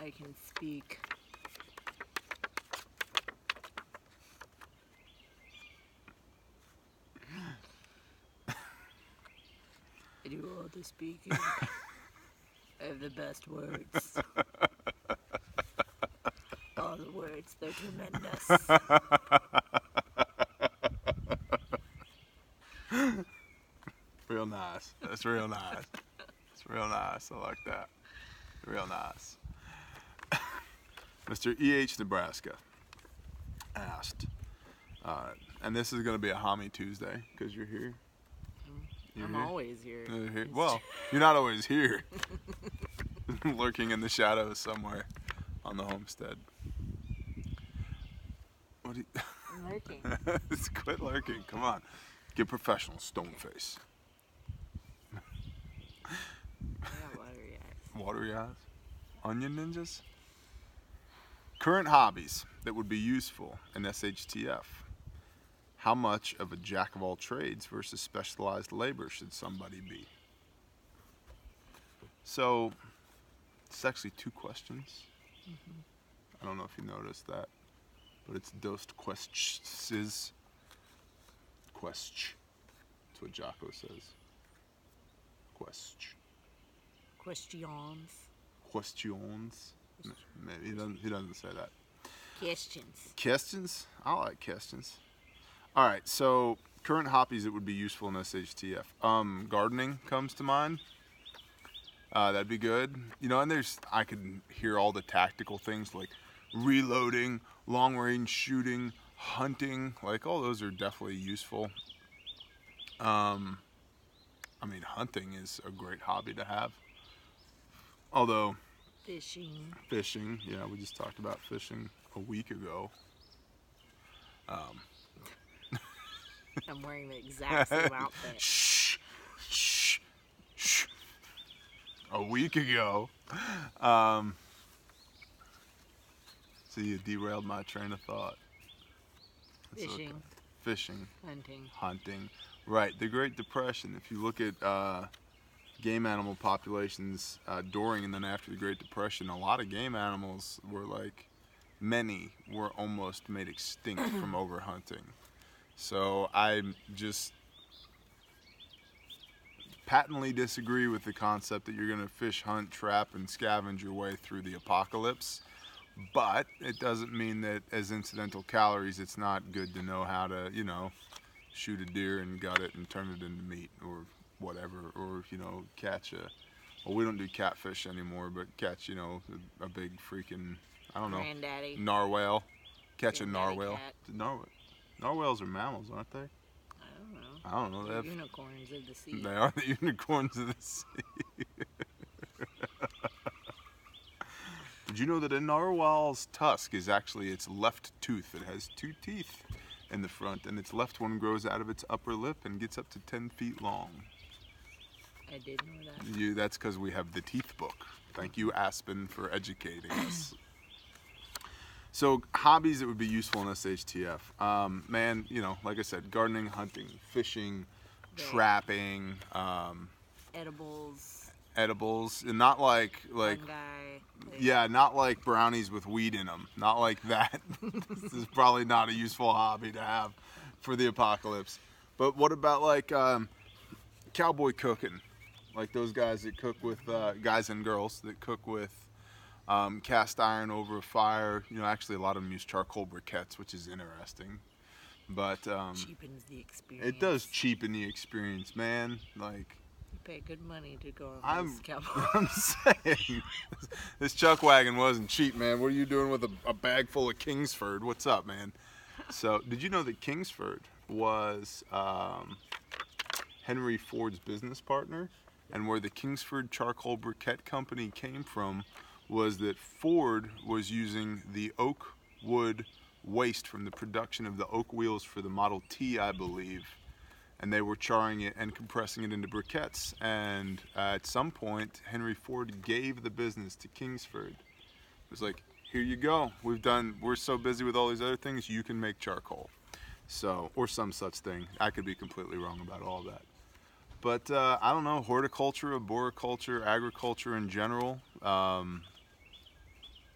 I can speak. I do all the speaking. I have the best words. All the words, they're tremendous. Real nice. That's real nice. It's real nice. I like that. Real nice. Mr. E.H. Nebraska asked, and this is going to be a Homie Tuesday because you're here. I'm always here. You're here. Well, you're not always here. Lurking in the shadows somewhere on the homestead. What do you... I'm lurking. Just quit lurking. Come on. Get professional, Stoneface. I got watery eyes. Watery eyes? Onion ninjas? Current hobbies that would be useful in SHTF. How much of a jack of all trades versus specialized labor should somebody be? So, it's actually 2 questions. I don't know if you noticed that, but it's dosed questions. Quest. That's what Jocko says. Quest. Questions. Questions. Maybe he doesn't say that. Questions. Questions? I like questions. All right, so current hobbies that would be useful in SHTF. Gardening comes to mind. That'd be good. You know, and I could hear all the tactical things like reloading, long range shooting, hunting. Like all those are definitely useful. I mean, hunting is a great hobby to have. Although fishing, yeah, we just talked about fishing a week ago. I'm wearing the exact same outfit. Shh. A week ago. So you derailed my train of thought. It's Fishing. okay. Fishing. Hunting. Right. The Great Depression. If you look at game animal populations during and then after the Great Depression, a lot of game animals many were almost made extinct from overhunting. So I just patently disagree with the concept that you're going to fish, hunt, trap, and scavenge your way through the apocalypse. But it doesn't mean that as incidental calories, it's not good to know how to, shoot a deer and gut it and turn it into meat or whatever. Or, catch well, we don't do catfish anymore, but catch, a big freaking, I don't know, Granddaddy. narwhal. Catch a Granddaddy narwhal. cat. Narwhals are mammals, aren't they? I don't know. They're unicorns of the sea. They are the unicorns of the sea. Did you know that a narwhal's tusk is actually its left tooth? It has 2 teeth in the front, and its left one grows out of its upper lip and gets up to 10 feet long. I did know that. That's because we have the teeth book. Thank you, Aspen, for educating us. So, hobbies that would be useful in SHTF. Man, like I said, gardening, hunting, fishing, trapping, edibles, and not like fungi, not like brownies with weed in them. Not like that. This is probably not a useful hobby to have for the apocalypse. But what about like cowboy cooking? Like those guys that cook with guys and girls that cook with cast iron over a fire. Actually a lot of them use charcoal briquettes, which is interesting. But cheapens the experience. It does cheapen the experience, man. Like, you pay good money to go on this cowboy. I'm saying, this chuck wagon wasn't cheap, man. What are you doing with a bag full of Kingsford? What's up, man? So, did you know that Kingsford was Henry Ford's business partner? And where the Kingsford Charcoal Briquette Company came from was that Ford was using the oak wood waste from the production of the oak wheels for the Model T, I believe, and they were charring it and compressing it into briquettes. And at some point, Henry Ford gave the business to Kingsford. It was like, here you go. We're so busy with all these other things, you can make charcoal. So, or some such thing. I could be completely wrong about all that. But I don't know, horticulture, arboriculture, agriculture in general.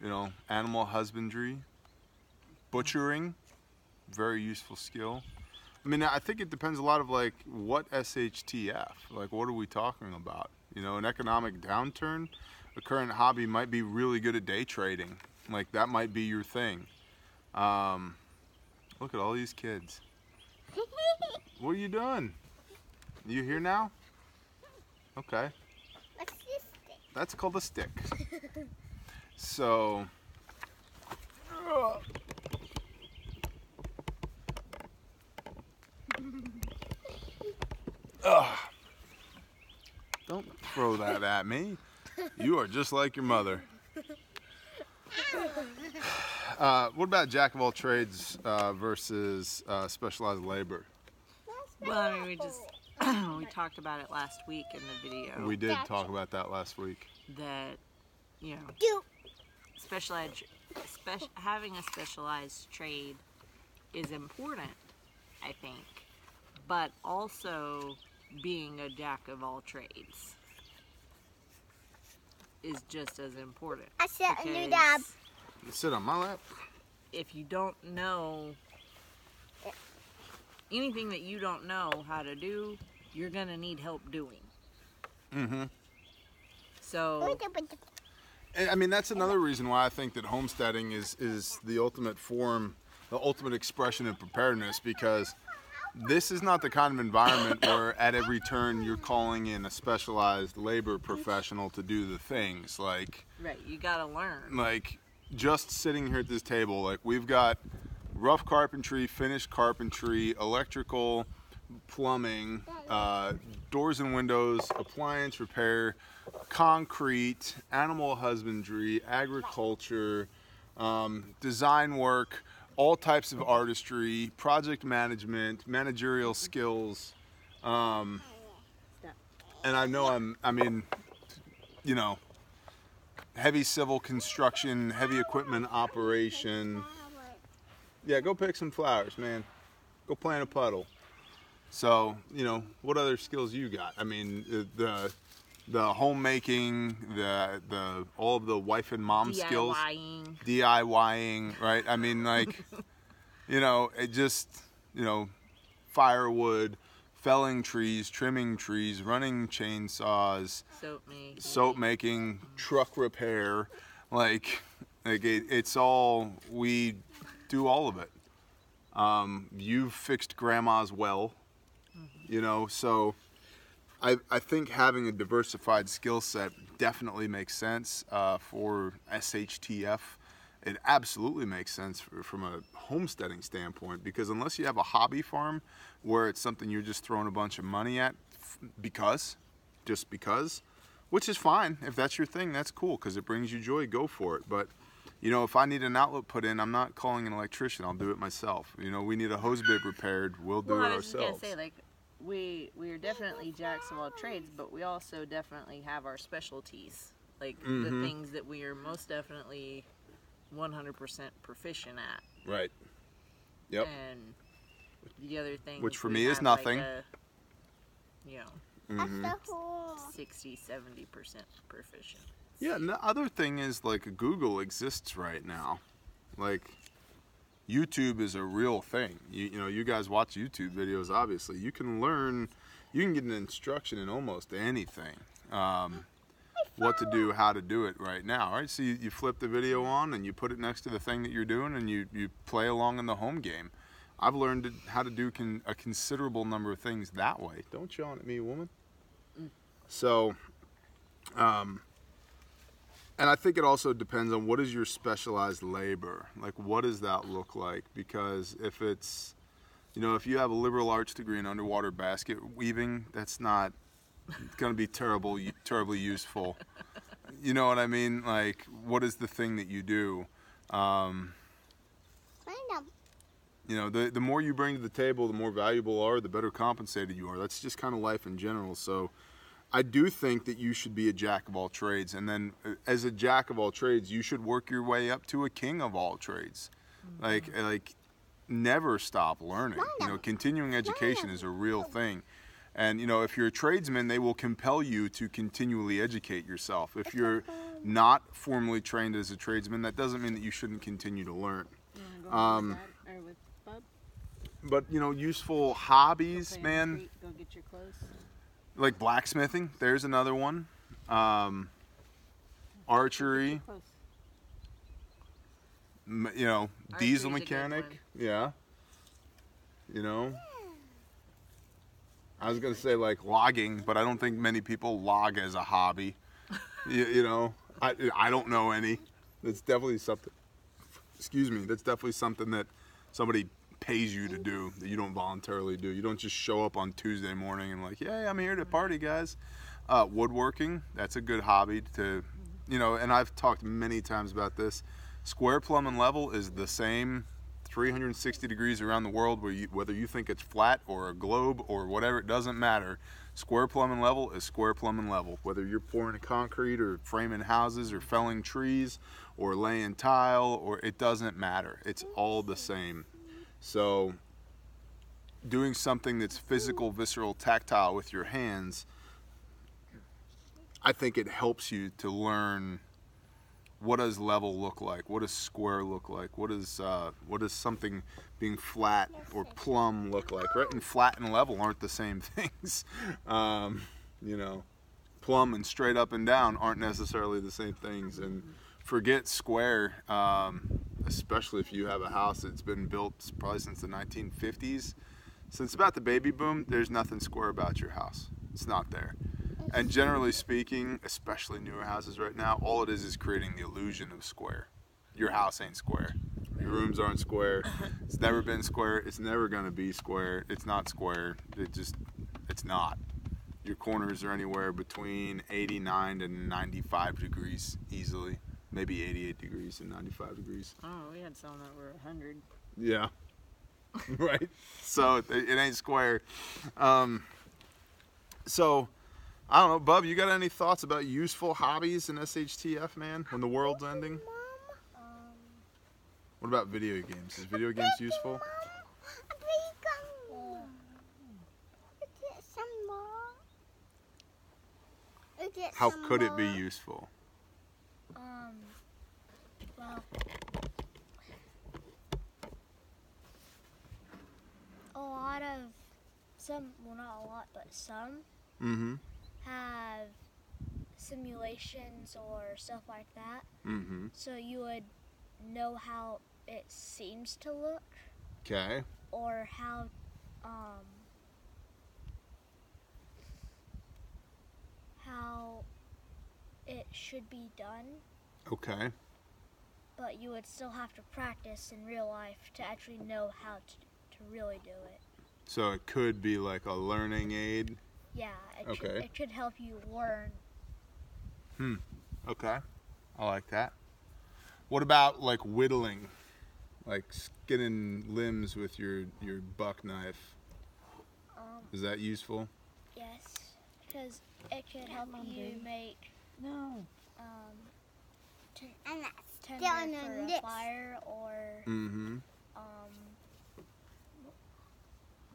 You know, animal husbandry, butchering, very useful skill. I mean, I think it depends a lot of like what SHTF, like what are we talking about? You know, an economic downturn, a current hobby might be really good at day trading. Like that might be your thing. Look at all these kids. What are you doing? You here now? Okay. What's this thing? That's called a stick. So, don't throw that at me. You are just like your mother. What about jack of all trades versus specialized labor? Well, I mean, we talked about it last week in the video. We did talk about that last week. That, you know, having a specialized trade is important, I think, but also being a jack of all trades is just as important. I said a new because dab. You sit on my lap. if you don't know anything that you don't know how to do, you're gonna need help doing. Mm-hmm. So I mean, that's another reason why I think that homesteading is the ultimate form, the ultimate expression of preparedness, because this is not the kind of environment where at every turn you're calling in a specialized labor professional to do the things. Like, right, you gotta learn. like just sitting here at this table, like we've got rough carpentry, finished carpentry, electrical, plumbing, doors and windows, appliance repair, concrete, animal husbandry, agriculture, design work, all types of artistry, project management, managerial skills, and I know I mean, you know, heavy civil construction, heavy equipment operation. Yeah, go pick some flowers, man. Go play in a puddle. So, you know, what other skills you got? I mean, the homemaking, the all of the wife and mom skills, DIYing, right? I mean, like, you know, it just, you know, firewood, felling trees, trimming trees, running chainsaws, soap making, truck repair, like it's all, we do all of it. You've fixed grandma's well, you know, so I think having a diversified skill set definitely makes sense for SHTF. It absolutely makes sense from a homesteading standpoint, because unless you have a hobby farm where it's something you're just throwing a bunch of money at just because, which is fine. If that's your thing, that's cool, because it brings you joy, go for it. But, you know, if I need an outlet put in, I'm not calling an electrician, I'll do it myself. You know, we need a hose bib repaired, we'll do it ourselves. I was just gonna say, like, we are definitely jacks of all trades, but we also definitely have our specialties, like the things that we are most definitely 100% proficient at. Right. Yep. And the other thing, which for me is nothing. Like you know, 60-70% proficient. Yeah, and the other thing is, like, Google exists right now. Like, YouTube is a real thing. You know, you guys watch YouTube videos, obviously. You can learn, you can get an instruction in almost anything. What to do, how to do it right now. Right? So you flip the video on and you put it next to the thing that you're doing, and you play along in the home game. I've learned how to do a considerable number of things that way. Don't yawn at me, woman. So, and I think it also depends on what is your specialized labor. Like, what does that look like? Because if it's, you know, if you have a liberal arts degree in underwater basket weaving, that's not going to be terribly useful. You know what I mean? Like, what is the thing that you do? You know, the more you bring to the table, the more valuable you are, the better compensated you are. That's just kind of life in general. So I do think that you should be a jack of all trades, and then as a jack of all trades, you should work your way up to a king of all trades. Like never stop learning. You know, continuing education is a real thing. And, you know, if you're a tradesman, they will compel you to continually educate yourself. If you're not formally trained as a tradesman, that doesn't mean that you shouldn't continue to learn. You want to go with Dad or with Bub? But you know, useful hobbies, Go play in the man. creek, go get your clothes. Like blacksmithing, there's another one. Archery, you know, diesel Archery's a good mechanic, one. yeah. You know, I was gonna say like logging, but I don't think many people log as a hobby. You know, I don't know any. That's definitely something. Excuse me. That's definitely something that somebody pays you to do that you don't voluntarily do. You don't just show up on Tuesday morning and like, yeah, I'm here to party, guys. Woodworking, that's a good hobby to, you know, and I've talked many times about this. Square, plumb, and level is the same 360 degrees around the world, whether you think it's flat or a globe or whatever, it doesn't matter. Square, plumb, and level is square, plumb, and level. Whether you're pouring concrete or framing houses or felling trees or laying tile, or it doesn't matter. It's all the same. So doing something that's physical, visceral, tactile with your hands, I think it helps you to learn what does level look like, what does square look like, what does something being flat or plumb look like, right? And flat and level aren't the same things. You know, plumb and straight up and down aren't necessarily the same things. And forget square, especially if you have a house that's been built probably since the 1950s. Since about the baby boom, there's nothing square about your house. It's not there. And generally speaking, especially newer houses right now, all it is creating the illusion of square. Your house ain't square. Your rooms aren't square. It's never been square. It's never going to be square. It's not square. It's not. Your corners are anywhere between 89 to 95 degrees easily. Maybe 88 degrees and 95 degrees. Oh, we had some that were 100. Yeah. Right? So it ain't square. So, I don't know, Bub, you got any thoughts about useful hobbies in SHTF, man, when the world's ending? What about video games? Is video games useful? How could it be useful? Well, a lot of well, not a lot, but some have simulations or stuff like that. So you would know how it seems to look. Okay. Or how it should be done. Okay. But you would still have to practice in real life to actually know how to really do it. So it could be like a learning aid? Yeah, Okay. It could help you learn. Okay. I like that. What about like whittling? Like skinning limbs with your buck knife? Is that useful? Yes, because it could help you make tinder for a fire or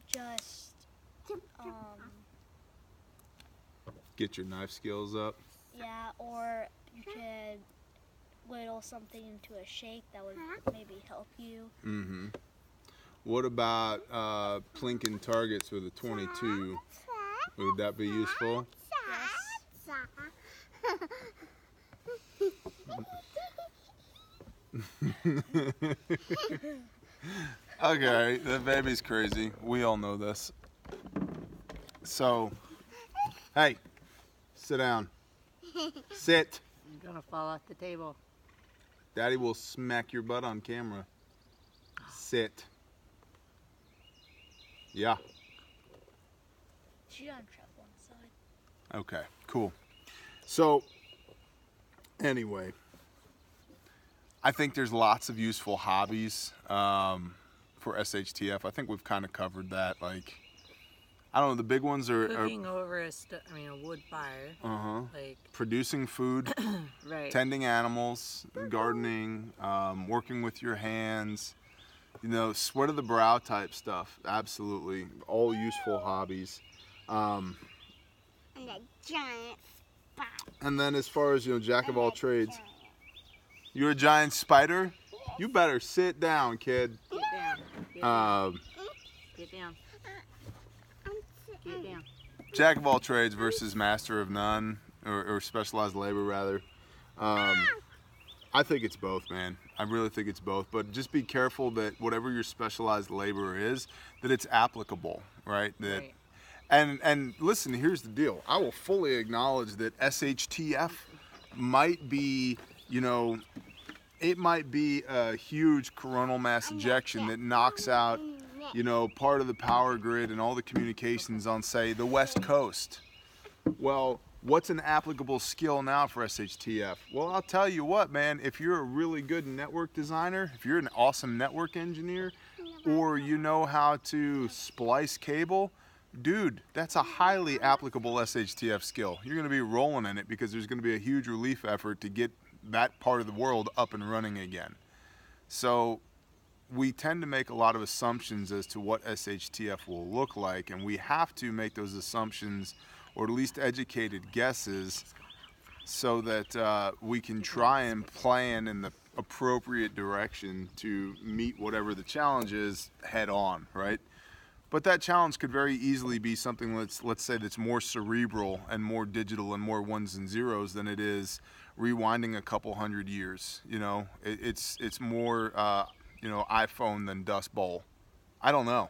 just get your knife skills up. Yeah, or you could whittle something into a shape that would maybe help you. What about plinking targets with a 22? Would that be useful? Okay, the baby's crazy. We all know this. So, hey, sit down. Sit. You're gonna fall off the table. Daddy will smack your butt on camera. Sit. Yeah. She's on trap one side. Okay, cool. So, anyway, I think there's lots of useful hobbies for SHTF. I think we've kind of covered that. Like, I don't know, the big ones are Cooking over a wood fire. Like producing food, right. tending animals, gardening, working with your hands, you know, sweat of the brow type stuff. Absolutely, all useful hobbies. And a giant And then as far as, jack of all trades, you're a giant spider? You better sit down, kid. Get down. Get down. Get down. Get down. Jack of all trades versus master of none, or specialized labor rather. I think it's both, man. I really think it's both. But just be careful that whatever your specialized labor is, that it's applicable, right? Right. And listen, here's the deal. I will fully acknowledge that SHTF might be, it might be a huge coronal mass ejection that knocks out, part of the power grid and all the communications on, say, the West Coast. Well, what's an applicable skill now for SHTF? Well, I'll tell you what, man, if you're a really good network designer, if you're an awesome network engineer, or you know how to splice cable, dude, that's a highly applicable SHTF skill. You're going to be rolling in it because there's going to be a huge relief effort to get that part of the world up and running again. So we tend to make a lot of assumptions as to what SHTF will look like, and we have to make those assumptions, or at least educated guesses, so that we can try and plan in the appropriate direction to meet whatever the challenge is head on, right? But that challenge could very easily be something, let's say, that's more cerebral and more digital and more ones and zeros than it is rewinding a couple hundred years. It's more iPhone than Dust Bowl. I don't know.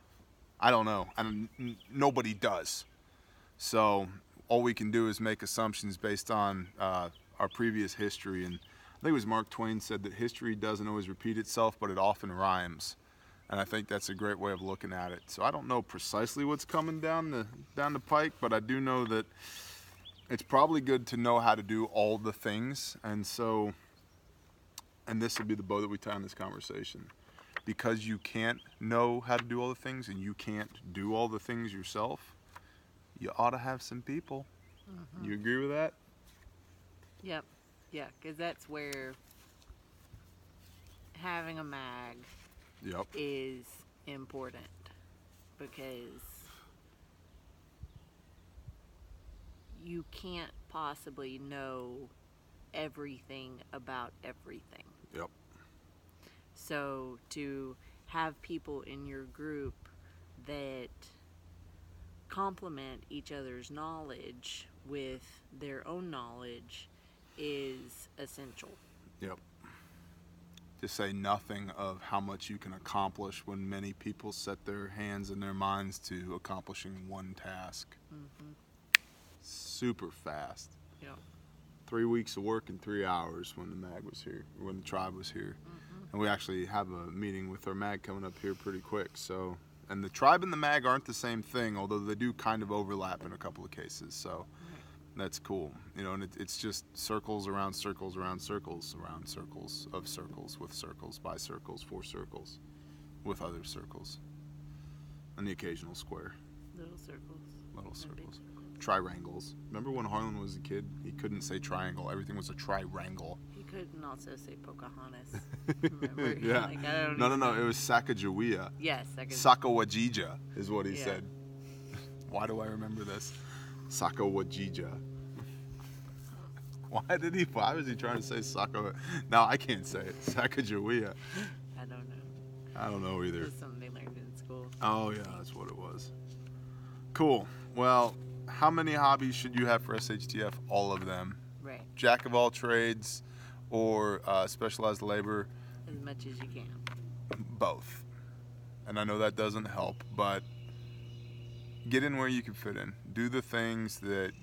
And nobody does. So all we can do is make assumptions based on our previous history. And I think it was Mark Twain said that history doesn't always repeat itself, but it often rhymes. And I think that's a great way of looking at it. So I don't know precisely what's coming down the pike, but I do know that it's probably good to know how to do all the things. And this will be the bow that we tie on this conversation. Because you can't know how to do all the things and you can't do all the things yourself, you ought to have some people. Mm-hmm. You agree with that? Yep. Yeah, because that's where having a mag is important, because you can't possibly know everything about everything. Yep. So to have people in your group that complement each other's knowledge with their own knowledge is essential. Yep. To say nothing of how much you can accomplish when many people set their hands and their minds to accomplishing one task. Mm-hmm. Super fast. Yep. 3 weeks of work in 3 hours when the mag was here, when the tribe was here. Mm-hmm. And we actually have a meeting with our mag coming up here pretty quick. So, and the tribe and the mag aren't the same thing, although they do kind of overlap in a couple of cases. So that's cool. And it's just circles around circles around circles around circles of circles with circles by circles for circles with other circles. And the occasional square. Little circles. Little circles. Triangles. Remember when Harlan was a kid? He couldn't say triangle. Everything was a triangle. He couldn't also say Pocahontas. Remember? Yeah. Like, I don't No. It was Sacagawea. Yes. Sakawajija is what he said. Why do I remember this? Sakawajija. Why was he trying to say Saka? Now I can't say it. Sacagawea. I don't know. I don't know either. It was something they learned in school. Oh yeah, that's what it was. Cool. Well, how many hobbies should you have for SHTF? All of them. Right. Jack of all trades or specialized labor? As much as you can. Both. And I know that doesn't help, but get in where you can fit in. Do the things that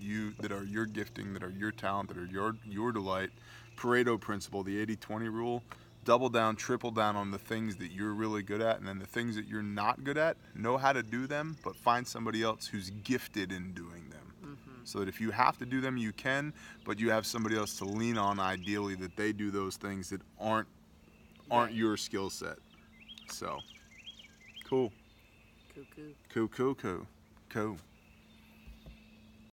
are your gifting, that are your talent, that are your delight. Pareto principle, the 80-20 rule. Double down, triple down on the things that you're really good at, and then the things that you're not good at, know how to do them, but find somebody else who's gifted in doing them. Mm-hmm. So that if you have to do them, you can, but you have somebody else to lean on, ideally, that they do those things that aren't your skill set. So, cool. Cool. Cool.